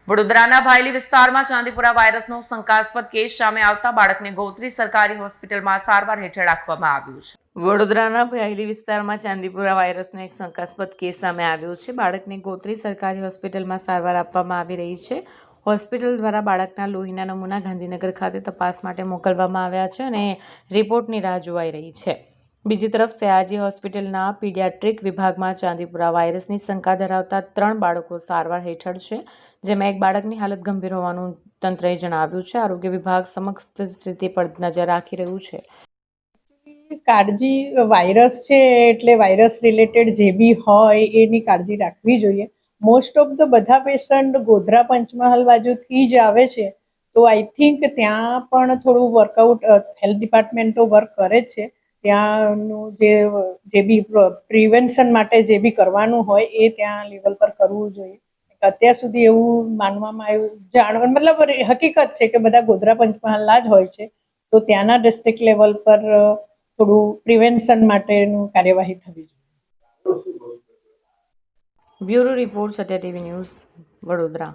વડોદરાના ભાયલી વિસ્તારમાં ચાંદીપુરા વાયરસનો શંકાસ્પદ કેસ સામે આવતા બાળકને ગોત્રી સરકારી હોસ્પિટલમાં સારવાર હેઠળ રાખવામાં આવ્યું છે। વડોદરાના ભાયલી વિસ્તારમાં ચાંદીપુરા વાયરસનો એક શંકાસ્પદ કેસ સામે આવ્યો છે। બાળકને ગોત્રી સરકારી હોસ્પિટલમાં સારવાર આપવામાં આવી રહી છે। હોસ્પિટલ દ્વારા બાળકના લોહીના નમૂના ગાંધીનગર ખાતે તપાસ માટે મોકલવામાં આવ્યા છે અને રિપોર્ટની રાહ જોવાઈ રહી છે। બીજી તરફ સયાજી હોસ્પિટલના પીડિયાટ્રિક વિભાગમાં ચાંદીપુરા વાયરસની શંકા ધરાવતા 3 બાળકો સારવાર હેઠળ છે, જેમાં એક બાળકની હાલત ગંભીર હોવાનું તંત્રએ જણાવ્યું છે। આરોગ્ય વિભાગ સમગ્ર સ્થિતિ પર નજર રાખી રહ્યું છે। કાળજી વાયરસ છે એટલે વાયરસ રિલેટેડ જે બી હોય એની કાળજી રાખવી જોઈએ। મોસ્ટ ઓફ ધ બધા પેશન્ટ ગોધરા પંચમહાલ બાજુથી જ આવે છે, તો આઈ થિંક ત્યાં પણ થોડું વર્કઆઉટ હેલ્થ ડિપાર્ટમેન્ટો વર્ક કરે જ છે। ત્યાંનું જે બી પ્રિવેન્શન માટે જે બી કરવાનું હોય એ ત્યાં લેવલ પર કરવું જોઈએ। અત્યાર સુધી એવું માનવામાં આવ્યું મતલબ હકીકત છે કે બધા ગોધરા પંચમહાલના જ હોય છે, તો ત્યાંના ડિસ્ટ્રિક્ટ લેવલ પર થોડું પ્રિવેન્શન માટેનું કાર્યવાહી થવી જોઈએ। બ્યુરો રિપોર્ટ સત્ય ટીવી ન્યૂઝ વડોદરા।